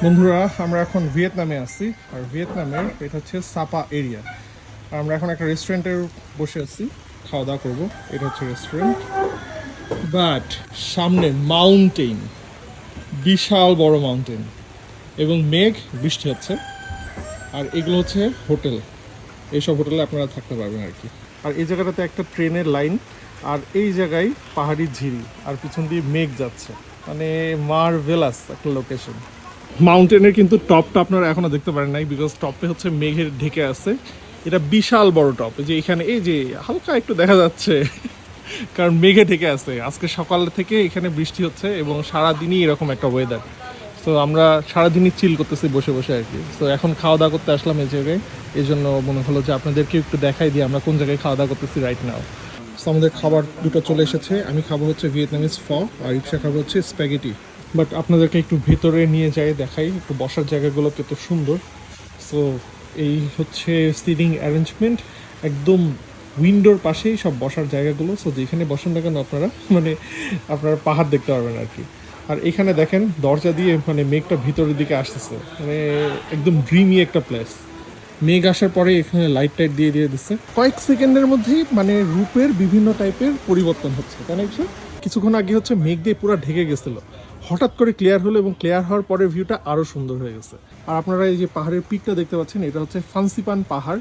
বন্ধুরা, আমরা এখন ভিয়েতনামে আছি। আর ভিয়েতনামের এটা হচ্ছে সাপা এরিয়া। আর আমরা এখন একটা রেস্টুরেন্টের বসে আছি, খাওয়া দাওয়া করবো। এটা হচ্ছে রেস্টুরেন্ট, বাট সামনে মাউন্টেন, বিশাল বড় মাউন্টেন এবং মেঘ, বৃষ্টি হচ্ছে। আর এগুলো হচ্ছে হোটেল, এইসব হোটেলে আপনারা থাকতে পারবেন আর কি। আর এই জায়গাটাতে একটা ট্রেনের লাইন, আর এই জায়গায় পাহাড়ি ঝিরি, আর পিছন দিয়ে মেঘ যাচ্ছে। মানে মার্ভেলাস একটা লোকেশন। মাউন্টেনের কিন্তু টপটা আপনারা এখনো দেখতে পারেন নাই, বিকজ টপে হচ্ছে মেঘের ঢেকে আছে। এটা বিশাল বড় টপ, যে এখানে এই যে হালকা একটু দেখা যাচ্ছে কারণ মেঘে ঢেকে আছে। আজকে সকাল থেকে এখানে বৃষ্টি হচ্ছে এবং সারাদিনই এরকম একটা ওয়েদার। সো আমরা সারাদিনই চিল করতেছি বসে বসে আর কি। সো এখন খাওয়া দাওয়া করতে আসলাম এই জায়গায়, এই জন্য মনে হলো যে আপনাদেরকে একটু দেখাই দিই আমরা কোন জায়গায় খাওয়া দাওয়া করতেছি রাইট নাও। সো আমাদের খাবার দুটো চলে এসেছে। আমি খাবো হচ্ছে ভিয়েতনামিজ ফ, আর রিক্সা খাবো হচ্ছে স্প্যাগেটি। বাট আপনাদেরকে একটু ভেতরে নিয়ে যাই, দেখাই একটু বসার জায়গাগুলো কত সুন্দর। সো এই হচ্ছে সিটিং অ্যারেঞ্জমেন্ট, একদম উইন্ডোর পাশেই সব বসার জায়গাগুলো। সো যেখানে বসেন না কেন আপনারা আপনারা পাহাড় দেখতে পারবেন আর কি। আর এখানে দেখেন দরজা দিয়ে মানে মেঘটা ভিতরের দিকে আসতেছে, মানে একদম ড্রিমি একটা প্লেস। মেঘ আসার পরে এখানে লাইট টাইট দিয়ে দিচ্ছে, কয়েক সেকেন্ডের মধ্যেই মানে রূপের বিভিন্ন টাইপের পরিবর্তন হচ্ছে, তাই না? কিছুক্ষণ আগে হচ্ছে মেঘ দিয়ে পুরো ঢেকে গেছিলো, হঠাৎ করে ক্লিয়ার হলো এবং ক্লিয়ার হওয়ার পরে ভিউটা আরও সুন্দর হয়ে গেছে। আর আপনারা এই যে পাহাড়ের পিকটা দেখতে পাচ্ছেন, এটা হচ্ছে ফান্সিপান পাহাড়।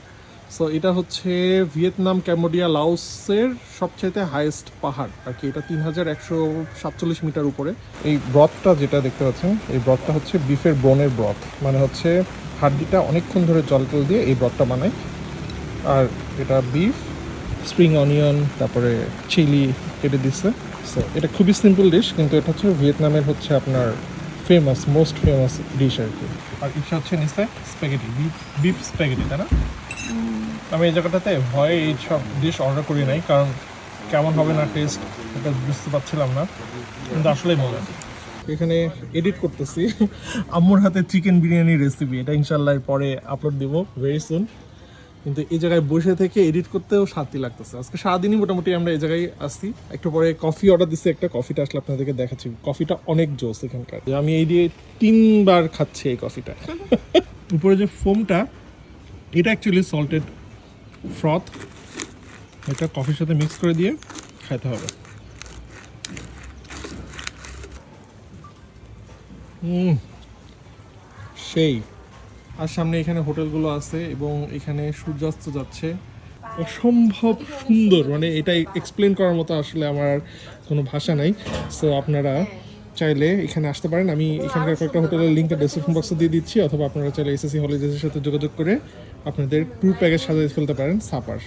সো এটা হচ্ছে ভিয়েতনাম, ক্যাম্বোডিয়া, লাওসের সবচাইতে হাইয়েস্ট পাহাড় আর কি। এটা 3147 মিটার উপরে। এই ব্রথটা যেটা দেখতে পাচ্ছেন, এই ব্রথটা হচ্ছে বিফের বোনের ব্রথ, মানে হচ্ছে হাড্ডিটা অনেকক্ষণ ধরে জল টল দিয়ে এই ব্রথটা বানায়। আর এটা বিফ, স্প্রিং অনিয়ন, তারপরে চিলি কেটে দিচ্ছে। সো এটা খুবই সিম্পল ডিশ, কিন্তু এটা হচ্ছে ভিয়েতনামের হচ্ছে আপনার ফেমাস, মোস্ট ফেমাস ডিশ আর কি। আর ইচ্ছা হচ্ছে নিশ্চয় স্প্যাগেটি, বিফ স্প্যাগেটি, তাই না? আমি এই জায়গাটাতে ভয়ে এই সব ডিশ অর্ডার করি নাই, কারণ কেমন হবে না টেস্ট এটা বুঝতে পারছিলাম না, কিন্তু আসলেই মজা। এখানে এডিট করতেছি আম্মুর হাতে চিকেন বিরিয়ানি রেসিপি, এটা ইনশাল্লাহ পরে আপলোড দিব ভেরি সুন। কিন্তু এই জায়গায় বসে থেকে এডিট করতেও শান্তি লাগতেছে। আজকে সারাদিনই মোটামুটি আমরা এই জায়গায় আসছি। একটু পরে কফি অর্ডার দিচ্ছি, একটা কফিটা আসলে আপনাদেরকে দেখাচ্ছি। কফিটা অনেক জোস এখানকার, আমি এই দিয়ে 3বার খাচ্ছি এই কফিটা। উপরে যে ফোমটা, এটা অ্যাকচুয়ালি সল্টেড ফ্রথ, এটা কফির সাথে মিক্স করে দিয়ে খাইতে হবে। সেই। আর সামনে এখানে হোটেলগুলো আছে এবং এখানে সূর্যাস্ত যাচ্ছে, অসম্ভব সুন্দর। মানে এটা এক্সপ্লেন করার মতো আসলে আমার কোনো ভাষা নাই। সো আপনারা চাইলে এখানে আসতে পারেন। আমি এখানকার কয়েকটা হোটেলের লিঙ্কটা ডেসক্রিপশন বক্সে দিয়ে দিচ্ছি, অথবা আপনারা চাইলে এসএসসি হলিডেজের সাথে যোগাযোগ করে আপনাদের ট্যুর প্যাকেজ সাজিয়ে ফেলতে পারেন সাপার।